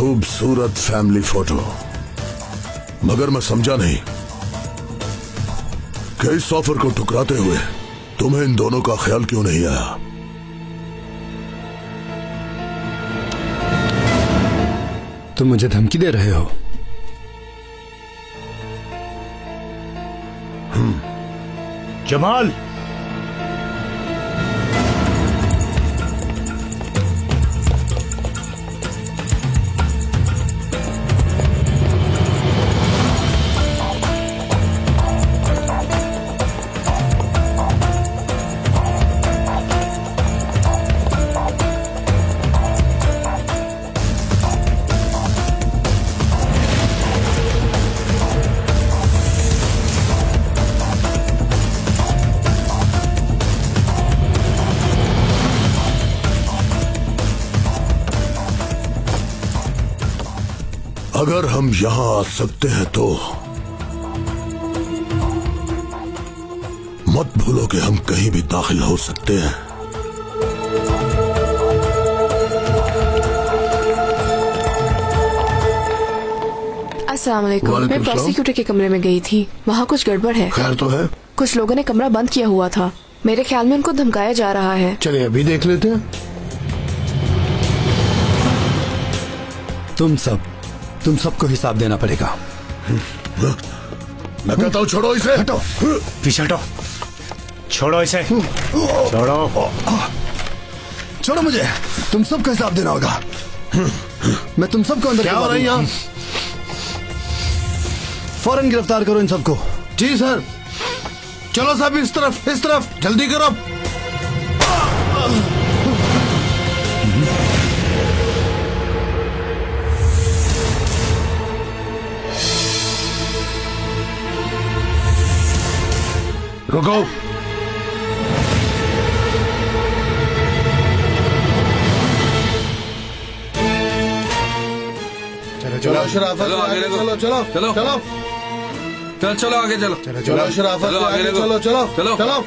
खूबसूरत family photo, मगर मैं समझा नहीं कि इस ऑफर को ठुकराते हुए तुम्हें इन दोनों का ख्याल क्यों नहीं आया? तुम मुझे धमकी दे रहे हो? जमाल, अगर हम यहां आ सकते हैं तो मत भूलो कि हम कहीं भी दाखिल हो सकते हैं। अस्सलाम वालेकुम। मैं प्रोसिक्यूटर के कमरे में गई थी, वहाँ कुछ गड़बड़ है। खैर तो है? कुछ लोगों ने कमरा बंद किया हुआ था, मेरे ख्याल में उनको धमकाया जा रहा है। चलिए अभी देख लेते हैं। तुम सबको हिसाब देना पड़ेगा। मैं कहता हूँ छोड़ो इसे। हटो, पीछे हटो, छोड़ो इसे, छोड़ो, छोड़ो मुझे। तुम सबको हिसाब देना होगा। मैं तुम सबको अंदर क्या हो रहा है यहाँ? फौरन गिरफ्तार करो इन सबको। जी सर। चलो साहब इस तरफ जल्दी करो। रुको। चलो शराफत, चलो आगे चलो चलो चलो चलो चलो चलो चलो आगे चलो चलो शराफत, चलो आगे चलो चलो चलो चलो चलो।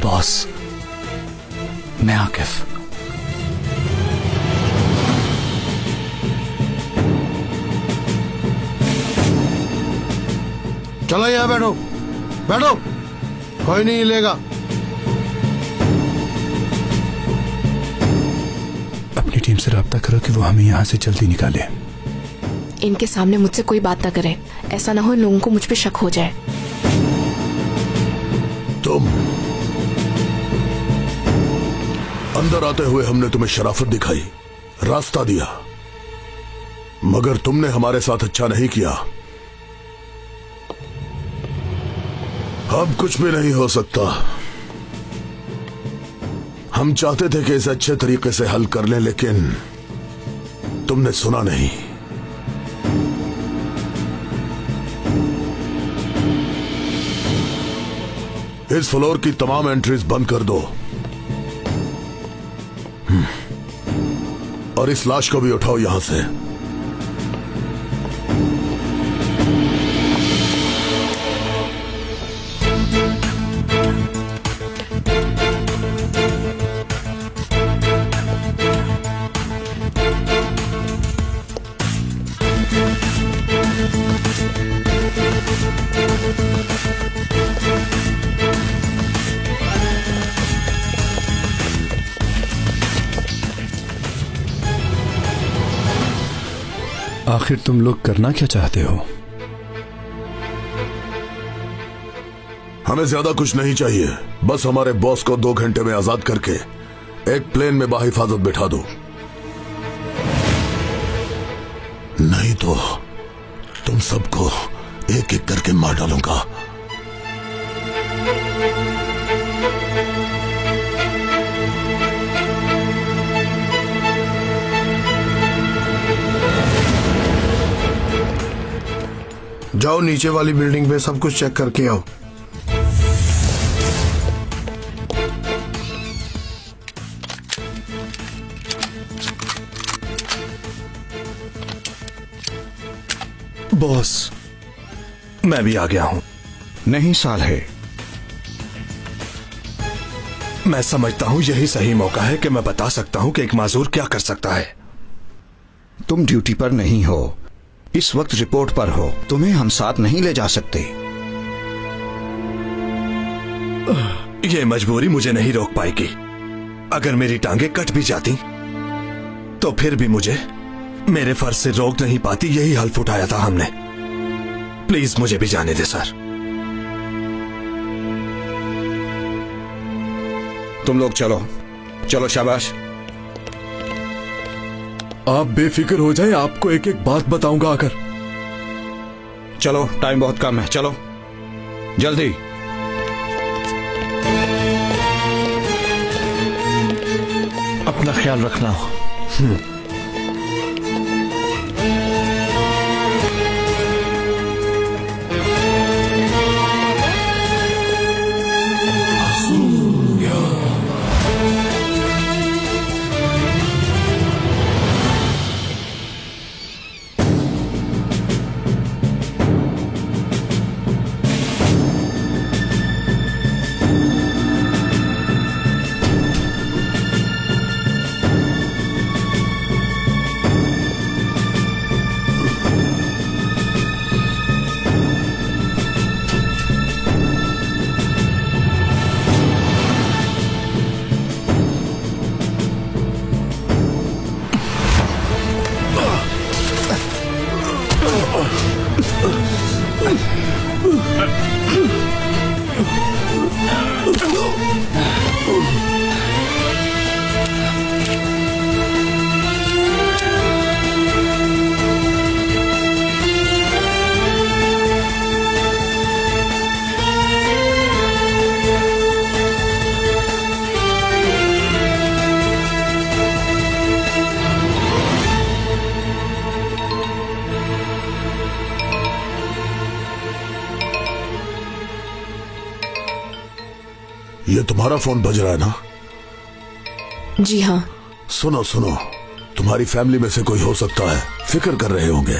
बॉस, मैं आकिफ। चलो यहाँ बैठो, बैठो, कोई नहीं हिलेगा। अपनी टीम से राब्ता करो कि वो हमें यहाँ से जल्दी निकाले। इनके सामने मुझसे कोई बात ना करें, ऐसा ना हो इन लोगों को मुझ पे शक हो जाए। तुम अंदर आते हुए हमने तुम्हें शराफत दिखाई, रास्ता दिया, मगर तुमने हमारे साथ अच्छा नहीं किया। अब कुछ भी नहीं हो सकता। हम चाहते थे कि इसे अच्छे तरीके से हल कर लें, लेकिन तुमने सुना नहीं। इस फ्लोर की तमाम एंट्रीज बंद कर दो और इस लाश को भी उठाओ यहां से। आखिर तुम लोग करना क्या चाहते हो? हमें ज्यादा कुछ नहीं चाहिए, बस हमारे बॉस को 2 घंटे में आजाद करके एक प्लेन में बाहिफाजत बिठा दो, नहीं तो तुम सबको एक एक करके मार डालूंगा। जाओ नीचे वाली बिल्डिंग में सब कुछ चेक करके आओ। बॉस, मैं भी आ गया हूं। नहीं साले, मैं समझता हूं यही सही मौका है कि मैं बता सकता हूं कि एक माजूर क्या कर सकता है। तुम ड्यूटी पर नहीं हो, इस वक्त रिपोर्ट पर हो, तुम्हें हम साथ नहीं ले जा सकते। ये मजबूरी मुझे नहीं रोक पाएगी। अगर मेरी टांगे कट भी जाती तो फिर भी मुझे मेरे फर्ज से रोक नहीं पाती। यही हल्फ उठाया था हमने। प्लीज मुझे भी जाने दे सर। तुम लोग चलो चलो, शाबाश। आप बेफिक्र हो जाएं, आपको एक एक बात बताऊंगा आकर। चलो, टाइम बहुत कम है, चलो जल्दी। अपना ख्याल रखना। ये तुम्हारा फोन बज रहा है ना? जी हाँ। सुनो सुनो, तुम्हारी फैमिली में से कोई हो सकता है, फिक्र कर रहे होंगे।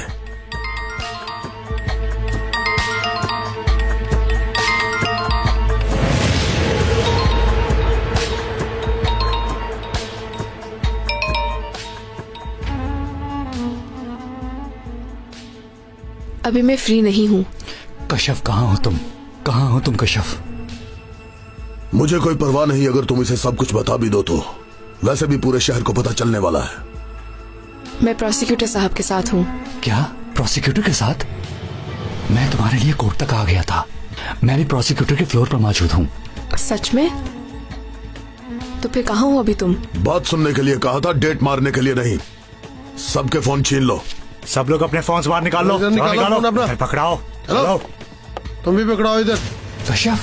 अभी मैं फ्री नहीं हूँ। कश्यप कहाँ हो तुम? कहाँ हो तुम कश्यप? मुझे कोई परवाह नहीं अगर तुम इसे सब कुछ बता भी दो तो। वैसे भी पूरे शहर को पता चलने वाला है। मैं प्रोसिक्यूटर साहब के साथ हूँ। क्या? प्रोसिक्यूटर के साथ? मैं तुम्हारे लिए कोर्ट तक आ गया था। मैं भी प्रोसिक्यूटर के फ्लोर पर मौजूद हूँ। सच में? तो फिर कहाँ हो अभी तुम? बात सुनने के लिए कहा था, डेट मारने के लिए नहीं। सबके फोन छीन लो। सब लोग अपने फोन बाहर निकाल लो। निकालो फोन अपना। पकड़ाओ। चलो, तुम भी पकड़ाओ इधर। कश्यप,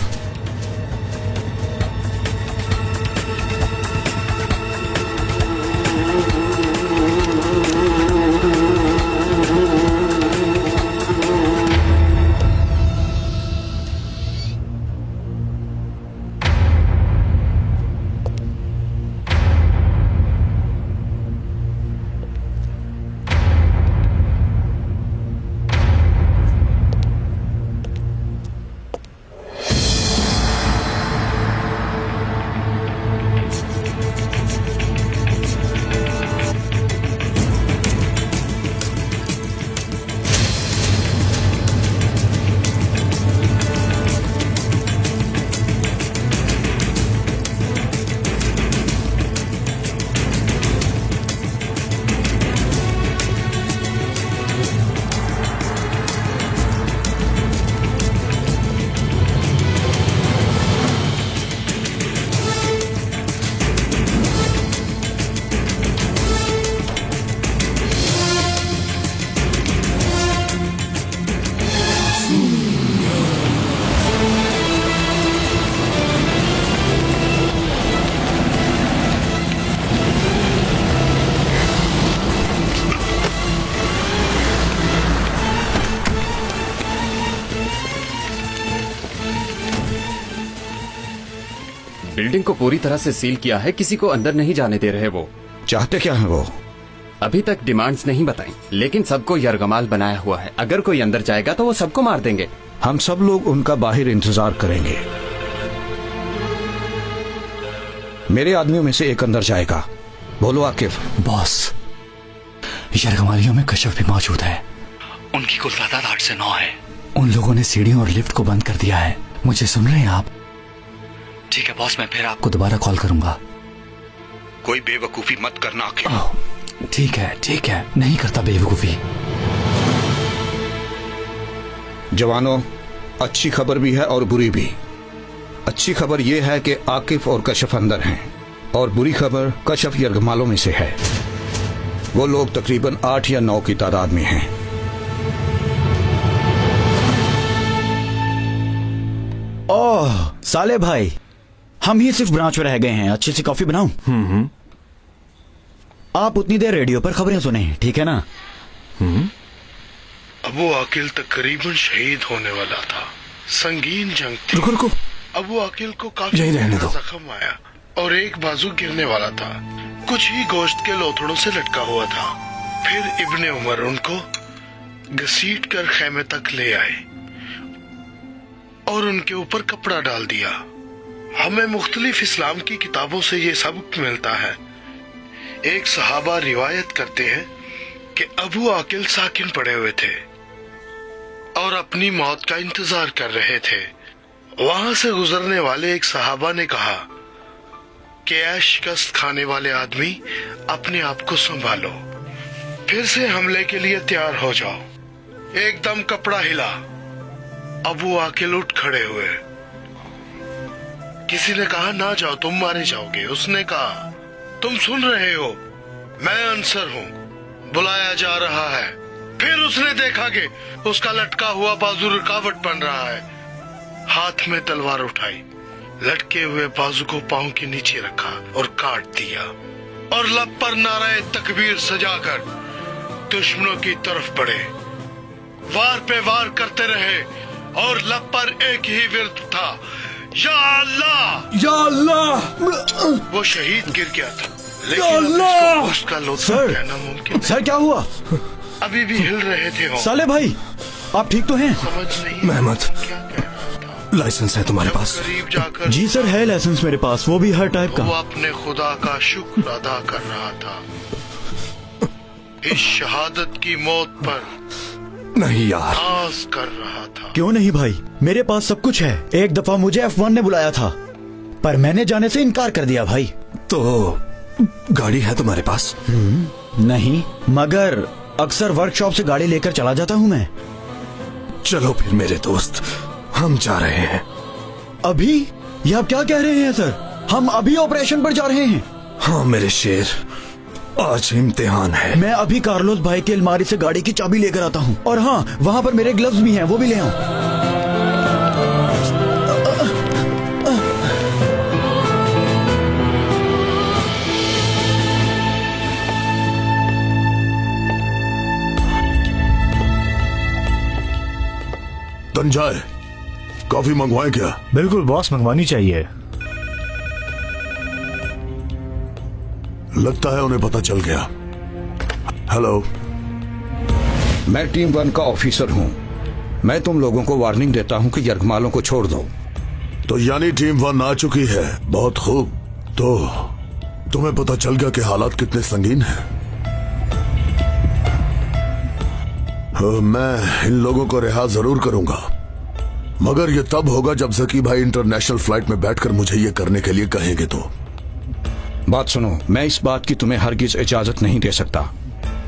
बिल्डिंग को पूरी तरह से सील किया है, किसी को अंदर नहीं जाने दे रहे वो। चाहते क्या है वो? अभी तक डिमांड्स नहीं बताई, लेकिन सबको यरगमाल बनाया हुआ है। अगर कोई अंदर जाएगा तो वो सबको मार देंगे। हम सब लोग उनका बाहर इंतजार करेंगे। मेरे आदमियों में से एक अंदर जाएगा। बोलो आकिफ। बॉस, यरगमालियों में कशफ भी मौजूद है। उनकी कुल तादाद 8 से 9 है। उन लोगों ने सीढ़ियों और लिफ्ट को बंद कर दिया है। मुझे सुन रहे हैं आप? ठीक है बॉस, मैं फिर आपको दोबारा कॉल करूंगा। कोई बेवकूफी मत करना आकिफ। ठीक है, नहीं करता बेवकूफी। जवानों, अच्छी खबर भी है और बुरी भी। अच्छी खबर यह है कि आकिफ और कशफ अंदर हैं, और बुरी खबर कशफ यरगमालों में से है। वो लोग तकरीबन 8 या 9 की तादाद में हैं। ओह साले भाई, हम ही सिर्फ ब्रांच में रह गए हैं। अच्छी सी कॉफी बनाऊं? आप उतनी देर रेडियो पर खबरें सुने, ठीक है ना? अबू आकिल तकरीबन शहीद होने वाला था। संगीन जंग थी। रुको। अबू आकिल को काफी जख्म आया और एक बाजू गिरने वाला था। कुछ ही गोश्त के लोथड़ों से लटका हुआ था। फिर इब्ने उमर उनको घसीट कर खेमे तक ले आए और उनके ऊपर कपड़ा डाल दिया। हमें मुख्तलिफ इस्लाम की किताबों से ये सबक मिलता है। एक सहाबा रिवायत करते हैं कि अबू आकिल साकिन पड़े हुए थे और अपनी मौत का इंतजार कर रहे थे। वहां से गुजरने वाले एक सहाबा ने कहा कि ऐश शिकस्त खाने वाले आदमी, अपने आप को संभालो, फिर से हमले के लिए तैयार हो जाओ। एकदम कपड़ा हिला। अबू आकिल उठ खड़े हुए। किसी ने कहा ना जाओ, तुम मारे जाओगे। उसने कहा तुम सुन रहे हो, मैं अंसर हूं, बुलाया जा रहा है। फिर उसने देखा कि उसका लटका हुआ बाजू रुकावट बन रहा है। हाथ में तलवार उठाई, लटके हुए बाजू को पांव के नीचे रखा और काट दिया, और लब पर नाराए तकबीर सजाकर दुश्मनों की तरफ बढ़े। वार पे वार करते रहे और लब पर एक ही विर्द था, या अल्लाह या अल्लाह। वो शहीद गिर गया था, लेकिन उसका लोथा कहना मुमकिन। सर क्या हुआ? अभी भी हिल रहे थे। साले भाई, आप ठीक तो हैं? समझ नहीं महमद, लाइसेंस है तुम्हारे पास? करीब जाकर जी सर, है लाइसेंस मेरे पास, वो भी हर टाइप का। वो अपने खुदा का शुक्र अदा कर रहा था इस शहादत की मौत पर। नहीं यार, आस कर रहा था। क्यों नहीं भाई, मेरे पास सब कुछ है। एक दफा मुझे F1 ने बुलाया था, पर मैंने जाने से इनकार कर दिया भाई। तो गाड़ी है तुम्हारे पास? नहीं, मगर अक्सर वर्कशॉप से गाड़ी लेकर चला जाता हूँ मैं। चलो फिर मेरे दोस्त, हम जा रहे हैं। अभी? ये आप क्या कह रहे हैं सर? हम अभी ऑपरेशन पर जा रहे हैं? हाँ मेरे शेर, आज इम्तिहान है। मैं अभी कार्लोस भाई की अलमारी से गाड़ी की चाबी लेकर आता हूँ। और हाँ, वहाँ पर मेरे ग्लव्स भी हैं, वो भी ले आऊं। तंजाए, कॉफी मंगवाएं क्या? बिल्कुल बॉस, मंगवानी चाहिए। लगता है उन्हें पता चल गया। हेलो, मैं टीम 1 का ऑफिसर हूं। मैं तुम लोगों को वार्निंग देता हूं कि यरगमालों को छोड़ दो। तो यानी टीम 1 आ चुकी है। बहुत खूब। तो तुम्हें पता चल गया कि हालात कितने संगीन हैं। मैं इन लोगों को रिहा जरूर करूंगा, मगर ये तब होगा जब जकी भाई इंटरनेशनल फ्लाइट में बैठकर मुझे ये करने के लिए कहेंगे। तो बात सुनो, मैं इस बात की तुम्हें हरगिज इजाजत नहीं दे सकता।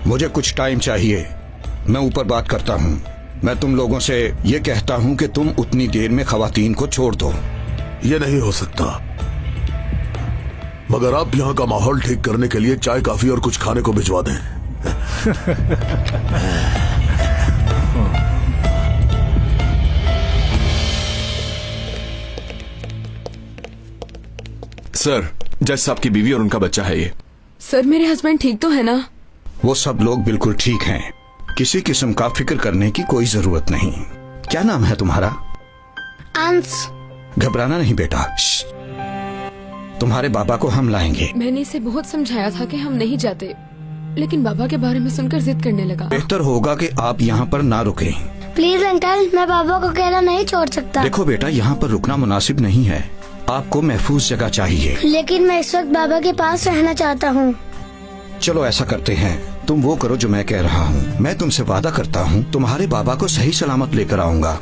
मुझे कुछ टाइम चाहिए। मैं ऊपर बात करता हूँ। मैं तुम लोगों से ये कहता हूँ कि तुम उतनी देर में खवातीन को छोड़ दो। ये नहीं हो सकता, मगर आप यहाँ का माहौल ठीक करने के लिए चाय काफी और कुछ खाने को भिजवा दें। सर, जज साहब की बीवी और उनका बच्चा है ये। सर, मेरे हस्बैंड ठीक तो है ना? वो सब लोग बिल्कुल ठीक हैं। किसी किस्म का फिक्र करने की कोई जरूरत नहीं। क्या नाम है तुम्हारा? अंश। घबराना नहीं बेटा। तुम्हारे बाबा को हम लाएंगे। मैंने इसे बहुत समझाया था कि हम नहीं जाते, लेकिन बाबा के बारे में सुनकर जिद करने लगा। बेहतर होगा कि आप यहाँ पर ना रुकें। प्लीज अंकल, मैं बाबा को अकेला नहीं छोड़ सकता। देखो बेटा, यहाँ पर रुकना मुनासिब नहीं है। आपको महफूज जगह चाहिए। लेकिन मैं इस वक्त बाबा के पास रहना चाहता हूँ। चलो ऐसा करते हैं, तुम वो करो जो मैं कह रहा हूँ। मैं तुमसे वादा करता हूँ तुम्हारे बाबा को सही सलामत लेकर आऊँगा।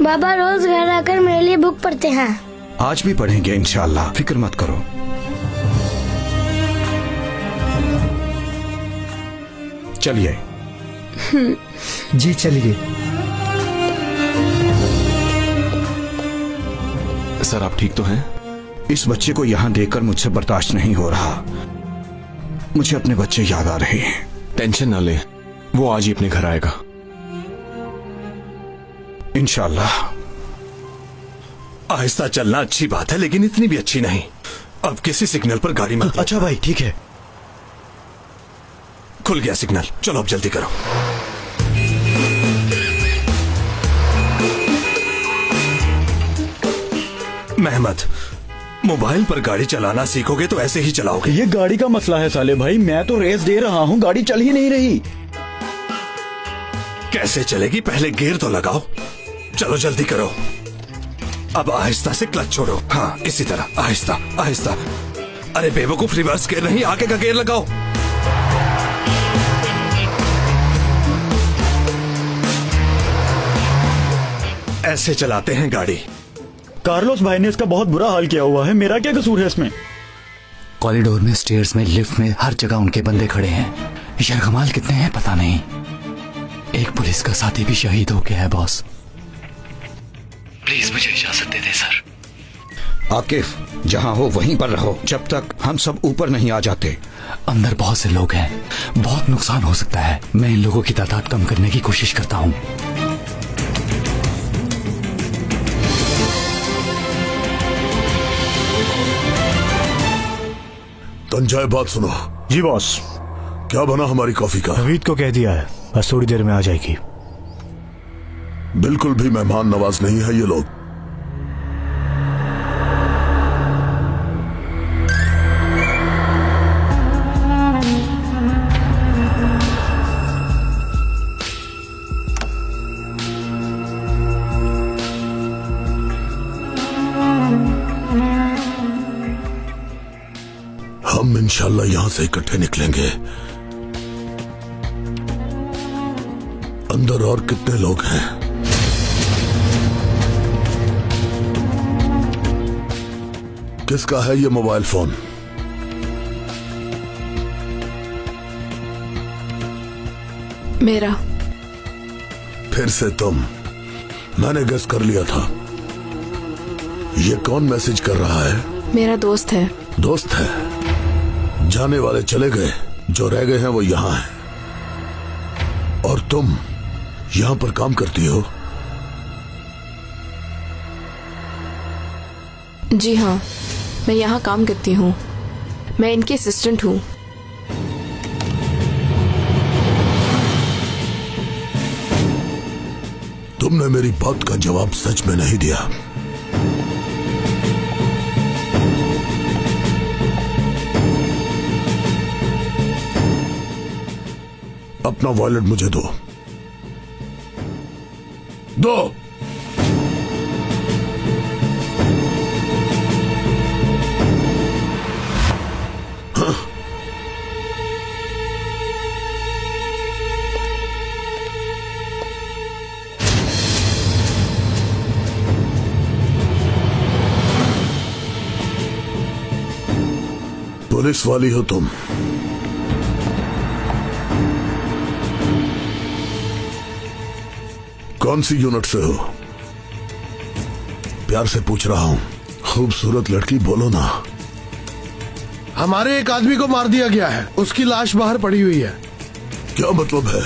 बाबा रोज घर आकर मेरे लिए बुक पढ़ते हैं। आज भी पढ़ेंगे इंशाअल्लाह, फिक्र मत करो। चलिए। जी चलिए। सर आप ठीक तो हैं? इस बच्चे को यहाँ देखकर मुझसे बर्दाश्त नहीं हो रहा। मुझे अपने बच्चे याद आ रहे हैं। टेंशन ना ले, वो आज ही अपने घर आएगा इंशाअल्लाह। आहिस्ता चलना अच्छी बात है, लेकिन इतनी भी अच्छी नहीं। अब किसी सिग्नल पर गाड़ी मत। अच्छा भाई ठीक है। खुल गया सिग्नल, चलो अब जल्दी करो। महमद, मोबाइल पर गाड़ी चलाना सीखोगे तो ऐसे ही चलाओगे। ये गाड़ी का मसला है साले भाई, मैं तो रेस दे रहा हूँ, गाड़ी चल ही नहीं रही। कैसे चलेगी? पहले गियर तो लगाओ। चलो जल्दी करो। अब आहिस्ता से क्लच छोड़ो। हाँ इसी तरह, आहिस्ता आहिस्ता। अरे बेवकूफ, रिवर्स गियर नहीं, आगे का गियर लगाओ। ऐसे चलाते हैं गाड़ी। कार्लोस भाई ने इसका बहुत बुरा हाल किया हुआ है, मेरा क्या कसूर है इसमें? कॉरिडोर में, स्टेयर्स में, लिफ्ट में, हर जगह उनके बंदे खड़े हैं। यरगमाल कितने हैं पता नहीं। एक पुलिस का साथी भी शहीद हो गया है बॉस। प्लीज मुझे इजाजत दे दे सर। आकिफ, जहाँ हो वहीं पर रहो जब तक हम सब ऊपर नहीं आ जाते। अंदर बहुत से लोग हैं, बहुत नुकसान हो सकता है। मैं इन लोगों की तादाद कम करने की कोशिश करता हूँ। तंजाए बात सुनो। जी बॉस। क्या बना हमारी कॉफी का? नवीद को कह दिया है, बस थोड़ी देर में आ जाएगी। बिल्कुल भी मेहमान नवाज नहीं है ये लोग। हम इंशाल्लाह यहां से इकट्ठे निकलेंगे। अंदर और कितने लोग हैं? किसका है ये मोबाइल फोन? मेरा। फिर से तुम? मैंने गेस कर लिया था। ये कौन मैसेज कर रहा है? मेरा दोस्त है। दोस्त है? जाने वाले चले गए, जो रह गए हैं वो यहाँ हैं। और तुम यहाँ पर काम करती हो? जी हाँ, मैं यहाँ काम करती हूँ। मैं इनकी असिस्टेंट हूँ। तुमने मेरी बात का जवाब सच में नहीं दिया। अपना वॉलेट मुझे दो। दो। हाँ। पुलिस वाली हो तुम? कौन सी यूनिट से हो? प्यार से पूछ रहा हूं। खूबसूरत लड़की, बोलो ना। हमारे एक आदमी को मार दिया गया है, उसकी लाश बाहर पड़ी हुई है। क्या मतलब है?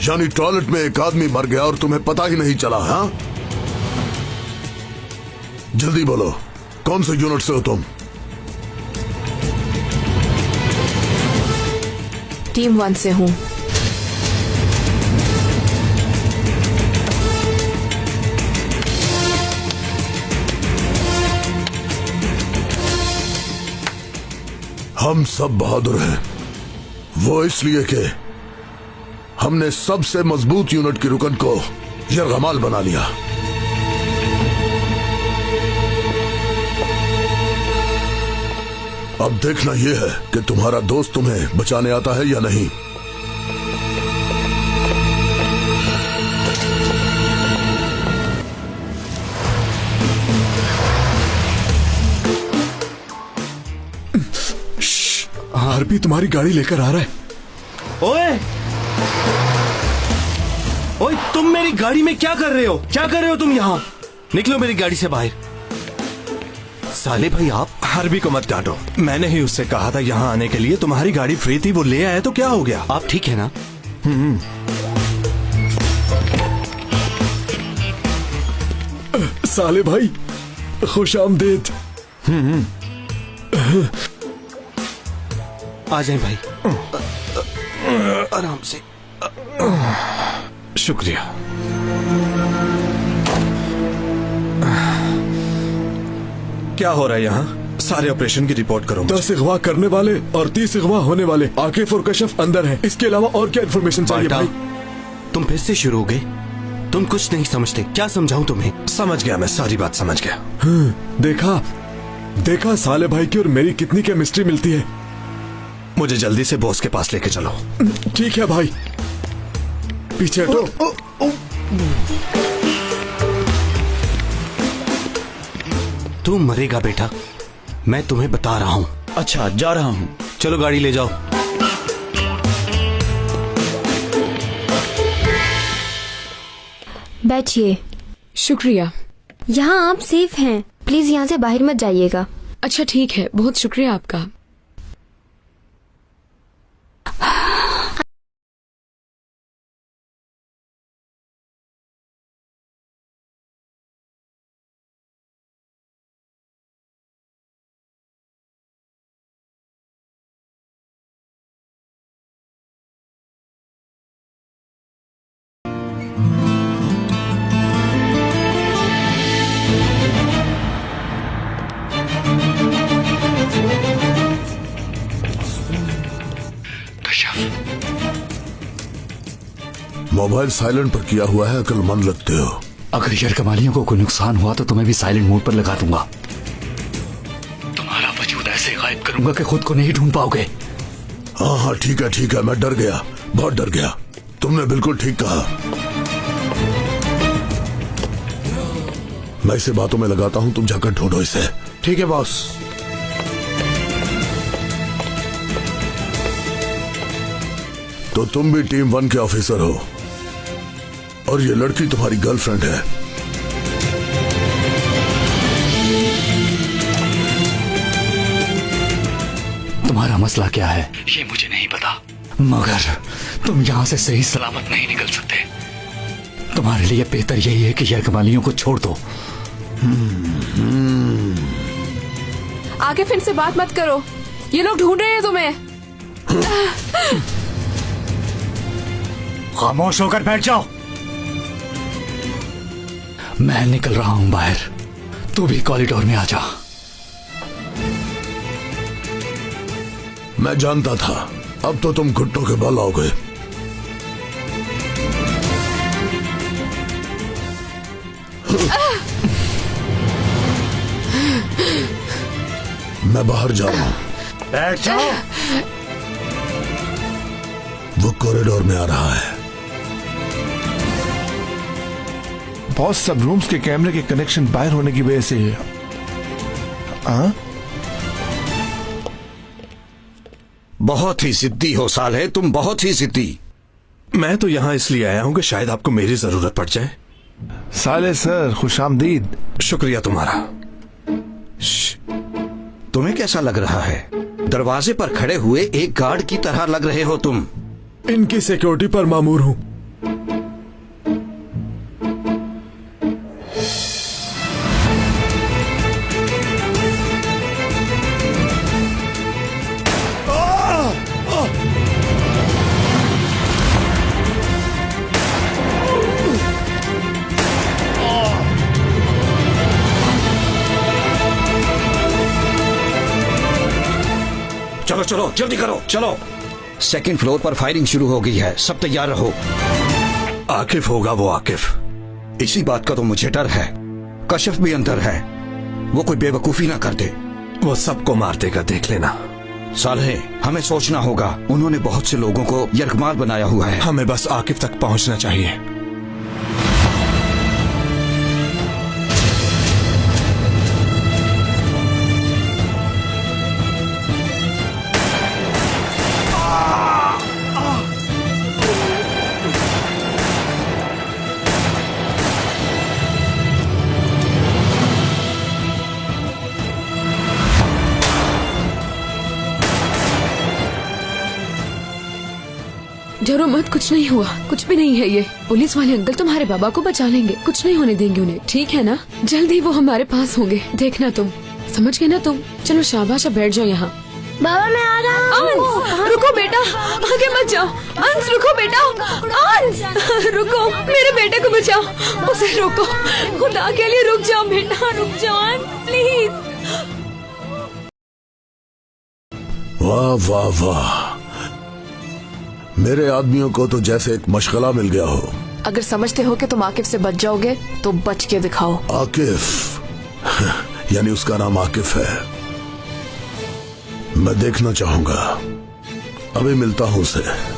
यानी टॉयलेट में एक आदमी मर गया और तुम्हें पता ही नहीं चला? हाँ, जल्दी बोलो, कौन से यूनिट से हो तुम? टीम 1 से हूँ। हम सब बहादुर हैं, वो इसलिए कि हमने सबसे मजबूत यूनिट की रुकन को यरगमाल बना लिया। अब देखना यह है कि तुम्हारा दोस्त तुम्हें बचाने आता है या नहीं। हार्पी तुम्हारी गाड़ी लेकर आ रहा है। ओए ओए, तुम मेरी गाड़ी में क्या कर रहे हो? क्या कर रहे हो तुम यहाँ? निकलो मेरी गाड़ी से बाहर। साले भाई आप हार्पी को मत डांटो, मैंने ही उससे कहा था यहाँ आने के लिए। तुम्हारी गाड़ी फ्री थी, वो ले आया तो क्या हो गया? आप ठीक है ना? साले भाई खुश आमदीद। आ जाए भाई, आराम से। शुक्रिया। क्या हो रहा है यहाँ? सारे ऑपरेशन की रिपोर्ट करो। 10 अगवा करने वाले और 30 अगवा होने वाले आकिफ और कशफ अंदर हैं। इसके अलावा और क्या इन्फॉर्मेशन चाहिए भाई? तुम फिर से शुरू हो गए। तुम कुछ नहीं समझते। क्या समझाऊं तुम्हें? समझ गया, मैं सारी बात समझ गया। देखा साले भाई की और मेरी कितनी केमिस्ट्री मिलती है। मुझे जल्दी से बॉस के पास लेके चलो। ठीक है भाई, पीछे हटो। तू मरेगा बेटा, मैं तुम्हें बता रहा हूँ। अच्छा, जा रहा हूँ। चलो गाड़ी ले जाओ। बैठिए। शुक्रिया। यहाँ आप सेफ हैं, प्लीज यहाँ से बाहर मत जाइएगा। अच्छा ठीक है, बहुत शुक्रिया आपका। मोबाइल साइलेंट पर किया हुआ है, अक्लमंद लगते हो। अगर यरगमालियों को कोई नुकसान हुआ तो तुम्हें भी साइलेंट मोड पर लगा दूंगा। तुम्हारा वजूद ऐसे गायब करूंगा कि खुद को नहीं ढूंढ पाओगे। हाँ, ठीक है, मैं डर गया, बहुत डर गया। तुमने बिल्कुल ठीक कहा। मैं इसे बातों में लगाता हूँ, तुम जाकर ढूंढो इसे। ठीक है बॉस। तो तुम भी टीम 1 के ऑफिसर हो और ये लड़की तुम्हारी गर्लफ्रेंड है। तुम्हारा मसला क्या है ये मुझे नहीं पता, मगर तुम यहाँ से सही सलामत नहीं निकल सकते। तुम्हारे लिए बेहतर यही है कि यरगमालियों को छोड़ दो। आगे फिर से बात मत करो, ये लोग ढूंढ रहे हैं तुम्हें। खामोश होकर बैठ जाओ। मैं निकल रहा हूं बाहर, तू भी कॉरिडोर में आ जा। मैं जानता था, अब तो तुम घुट्टों के बल आओगे। मैं बाहर जा रहा हूं। बैठ जाओ। वो कॉरिडोर में आ रहा है। बहुत सब रूम्स के कैमरे के कनेक्शन बाहर होने की वजह से है। बहुत ही जिद्दी हो साले, तुम बहुत ही जिद्दी। मैं तो यहाँ इसलिए आया हूँ कि शायद आपको मेरी जरूरत पड़ जाए। साले सर, खुशामदीद। शुक्रिया तुम्हारा। तुम्हें कैसा लग रहा है? दरवाजे पर खड़े हुए एक गार्ड की तरह लग रहे हो तुम। इनकी सिक्योरिटी पर मामूर हूँ। चलो चलो जल्दी करो, चलो। सेकंड फ्लोर पर फायरिंग शुरू हो गई है, सब तैयार रहो। आकिफ होगा वो आकिफ। इसी बात का तो मुझे डर है। कशफ भी अंदर है, वो कोई बेवकूफी ना कर दे। वो सबको मार देगा, देख लेना। सालेह, हमें सोचना होगा, उन्होंने बहुत से लोगों को यरगमाल बनाया हुआ है। हमें बस आकिफ तक पहुंचना चाहिए। डरो मत, कुछ नहीं हुआ, कुछ भी नहीं है। ये पुलिस वाले अंकल तुम्हारे बाबा को बचा लेंगे, कुछ नहीं होने देंगे उन्हें, ठीक है ना? जल्दी वो हमारे पास होंगे, देखना तुम। समझ गए ना तुम? चलो शाबाश, अब बैठ जाओ यहाँ। बाबा मैं आ रहा हूँ। रुको बेटा, आगे मत जाओ। अंश रुको बेटा, अंश रुको, मेरे बेटे को बचाओ, उसे रोको, खुदा के लिए रुक जाओ बेटा, रुक जाओ अंश प्लीज। वाह वाह वाह, मेरे आदमियों को तो जैसे एक मशगला मिल गया हो। अगर समझते हो कि तुम आकिफ से बच जाओगे तो बच के दिखाओ। आकिफ यानी उसका नाम आकिफ है। मैं देखना चाहूंगा, अभी मिलता हूं उसे।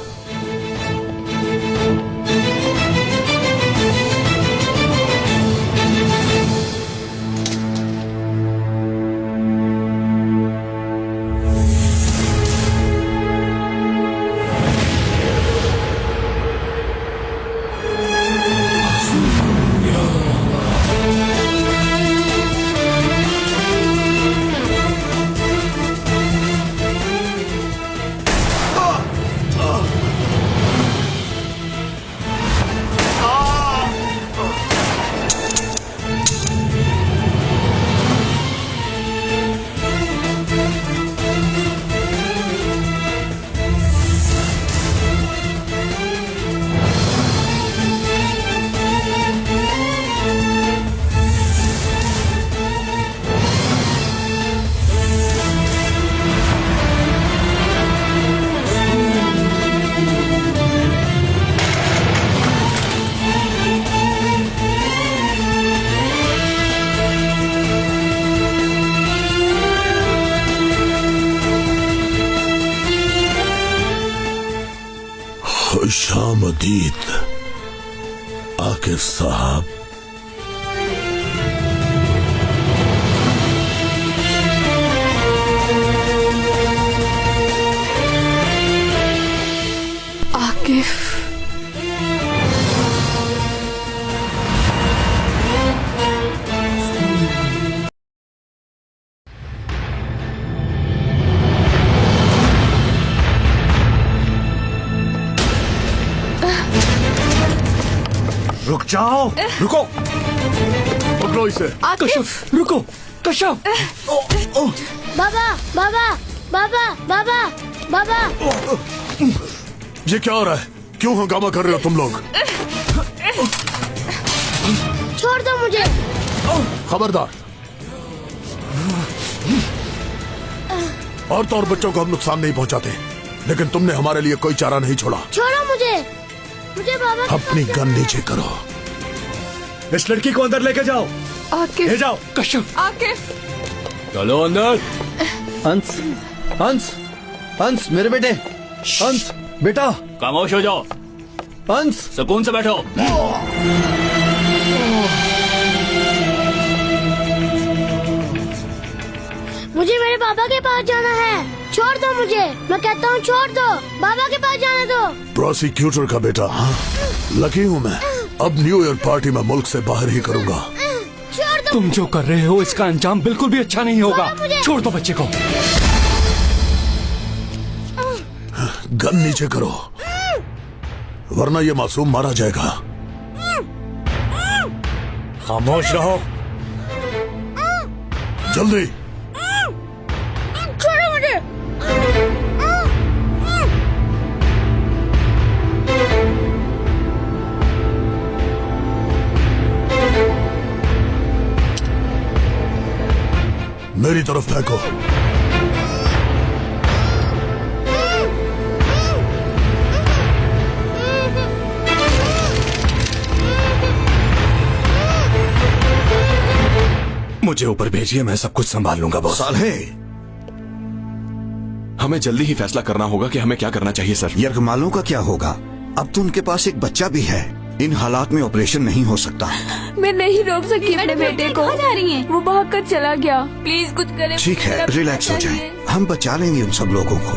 खुशामदीद आकिफ साहब। आकिफ, रुक जाओ, रुको, पकड़ो इसे। कशफ रुको, कशफ। बाबा बाबा बाबा बाबा बाबा। ये क्या हो रहा है? क्यों हंगामा कर रहे हो तुम लोग? छोड़ दो मुझे। खबरदार, औरतों और बच्चों को हम नुकसान नहीं पहुंचाते, लेकिन तुमने हमारे लिए कोई चारा नहीं छोड़ा। छोड़ो मुझे, मुझे बाबा अपनी गन नीचे करो। इस लड़की को अंदर लेके जाओ। आकिफ, ले जाओ। कश्यप, आकिफ, चलो अंदर। हंस, हंस, हंस मेरे बेटे, हंस बेटा। खामोश हो जाओ। हंस, सुकून से बैठो। मुझे मेरे बाबा के पास जाना है, छोड़ दो मुझे, मैं कहता हूँ छोड़ दो, बाबा के पास जाने दो। प्रोसिक्यूटर का बेटा, हाँ? लकी हूँ मैं, अब न्यू ईयर पार्टी में मुल्क से बाहर ही करूँगा। छोड़ दो। तुम जो कर रहे हो इसका अंजाम बिल्कुल भी अच्छा नहीं होगा। छोड़ दो बच्चे को। गन नीचे करो, वरना ये मासूम मारा जाएगा। खामोश रहो। जल्दी। छोड़ो मुझे। मेरी तरफ फेंको। मुझे ऊपर भेजिए, मैं सब कुछ संभाल लूंगा बॉस। साले, हमें जल्दी ही फैसला करना होगा कि हमें क्या करना चाहिए सर। यरगमालों का क्या होगा? अब तो उनके पास एक बच्चा भी है। इन हालात में ऑपरेशन नहीं हो सकता। मैं नहीं रोक सकी अपने बेटे को। जा रही हैं? वो भाग कर चला गया। प्लीज कुछ करें। ठीक है, रिलैक्स हो जाएं। हम बचा लेंगे उन सब लोगों को।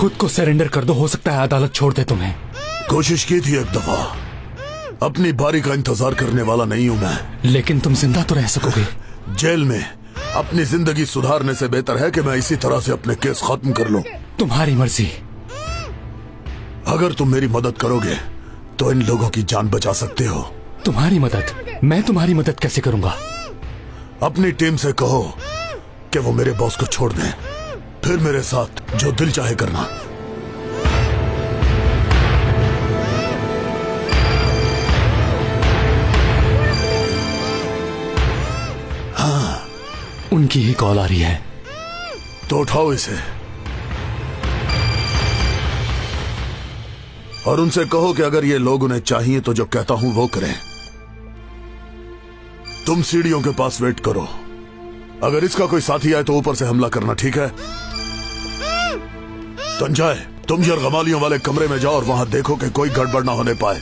खुद को सरेंडर कर दो, हो सकता है अदालत छोड़ दे तुम्हें। कोशिश की थी एक दफा, अपनी बारी का इंतजार करने वाला नहीं हूँ मैं। लेकिन तुम जिंदा तो रह सकोगे। जेल में अपनी जिंदगी सुधारने से बेहतर है कि मैं इसी तरह से अपने केस खत्म कर लूं। तुम्हारी मर्जी। अगर तुम मेरी मदद करोगे तो इन लोगों की जान बचा सकते हो। तुम्हारी मदद? मैं तुम्हारी मदद कैसे करूंगा? अपनी टीम से कहो कि वो मेरे बॉस को छोड़ दें, फिर मेरे साथ जो दिल चाहे करना। हाँ, उनकी ही कॉल आ रही है। तो उठाओ इसे और उनसे कहो कि अगर ये लोग उन्हें चाहिए तो जो कहता हूं वो करें। तुम सीढ़ियों के पास वेट करो, अगर इसका कोई साथी आए तो ऊपर से हमला करना, ठीक है? तंजाए, तुम यरगमालियों वाले कमरे में जाओ और वहां देखो कि कोई गड़बड़ ना होने पाए।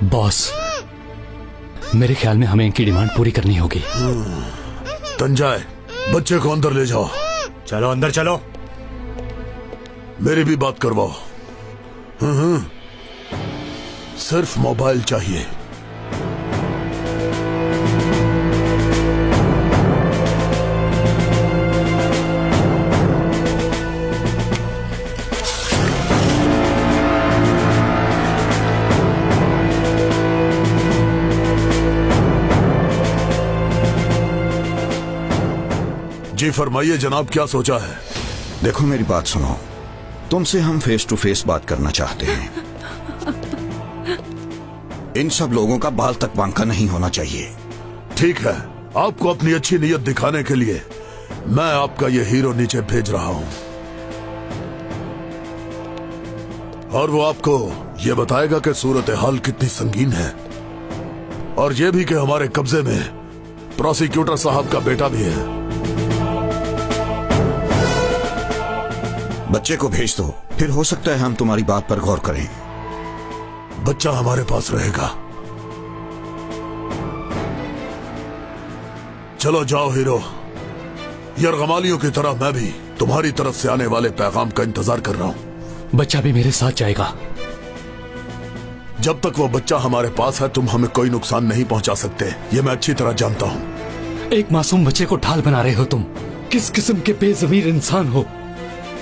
बॉस, मेरे ख्याल में हमें इनकी डिमांड पूरी करनी होगी। तंजाए, बच्चे को अंदर ले जाओ। चलो अंदर चलो। मेरी भी बात करवाओ। सिर्फ मोबाइल चाहिए। जी फरमाइए जनाब, क्या सोचा है? देखो मेरी बात सुनो, तुमसे हम फेस टू फेस बात करना चाहते हैं। इन सब लोगों का बाल तक बांका नहीं होना चाहिए। ठीक है, आपको अपनी अच्छी नीयत दिखाने के लिए मैं आपका ये हीरो नीचे भेज रहा हूं और वो आपको ये बताएगा कि सूरत हाल कितनी संगीन है और ये भी कि हमारे कब्जे में प्रोसिक्यूटर साहब का बेटा भी है। बच्चे को भेज दो, फिर हो सकता है हम तुम्हारी बात पर गौर करें। बच्चा हमारे पास रहेगा। चलो जाओ हीरो, यरगमालियों की तरह मैं भी तुम्हारी तरफ से आने वाले पैगाम का इंतजार कर रहा हूं। बच्चा भी मेरे साथ जाएगा। जब तक वो बच्चा हमारे पास है तुम हमें कोई नुकसान नहीं पहुंचा सकते, ये मैं अच्छी तरह जानता हूं। एक मासूम बच्चे को ढाल बना रहे हो तुम। किस किस्म के बेज़मीर इंसान हो।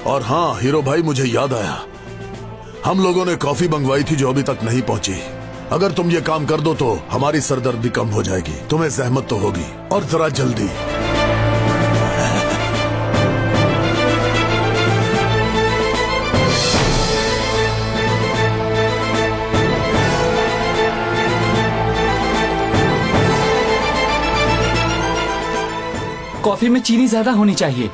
और हाँ हीरो भाई, मुझे याद आया, हम लोगों ने कॉफी मंगवाई थी जो अभी तक नहीं पहुंची। अगर तुम ये काम कर दो तो हमारी सरदर्दी कम हो जाएगी। तुम्हें जहमत तो होगी, और जरा जल्दी। कॉफी में चीनी ज्यादा होनी चाहिए।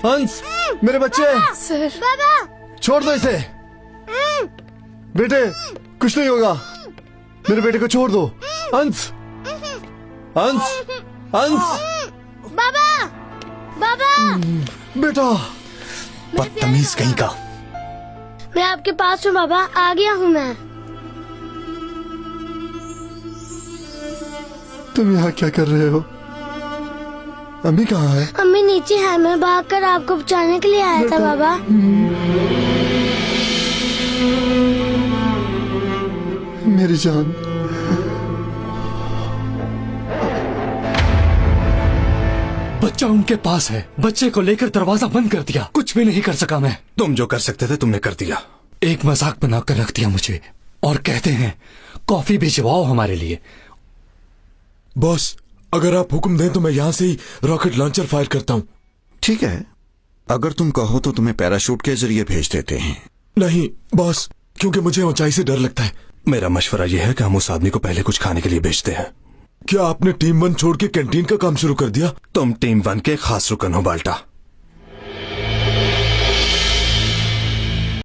हंस, मेरे बच्चे। सर। बाबा, छोड़ दो इसे। बेटे, कुछ नहीं होगा। मेरे बेटे को छोड़ दो। हंस, हंस, हंस। बाबा, बाबा। बेटा। बदतमीज कहीं का। मैं आपके पास हूँ बाबा, आ गया हूँ मैं। तुम यहाँ क्या कर रहे हो? अम्मी कहाँ है? अम्मी नीचे है, मैं भागकर आपको बचाने के लिए आया था बाबा। मेरी जान। बच्चा उनके पास है। बच्चे को लेकर दरवाजा बंद कर दिया। कुछ भी नहीं कर सका मैं। तुम जो कर सकते थे तुमने कर दिया। एक मजाक बनाकर रख दिया मुझे और कहते हैं कॉफी भिजवाओ हमारे लिए। बॉस, अगर आप हुक्म दें तो मैं यहाँ से ही रॉकेट लॉन्चर फायर करता हूँ। ठीक है, अगर तुम कहो तो तुम्हें पैराशूट के जरिए भेज देते हैं। नहीं बॉस, क्योंकि मुझे ऊंचाई से डर लगता है। मेरा मशवरा यह है कि हम उस आदमी को पहले कुछ खाने के लिए भेजते हैं। क्या आपने टीम 1 छोड़ के कैंटीन का काम शुरू कर दिया? तुम टीम 1 के खास रुकन हो बाल्टा।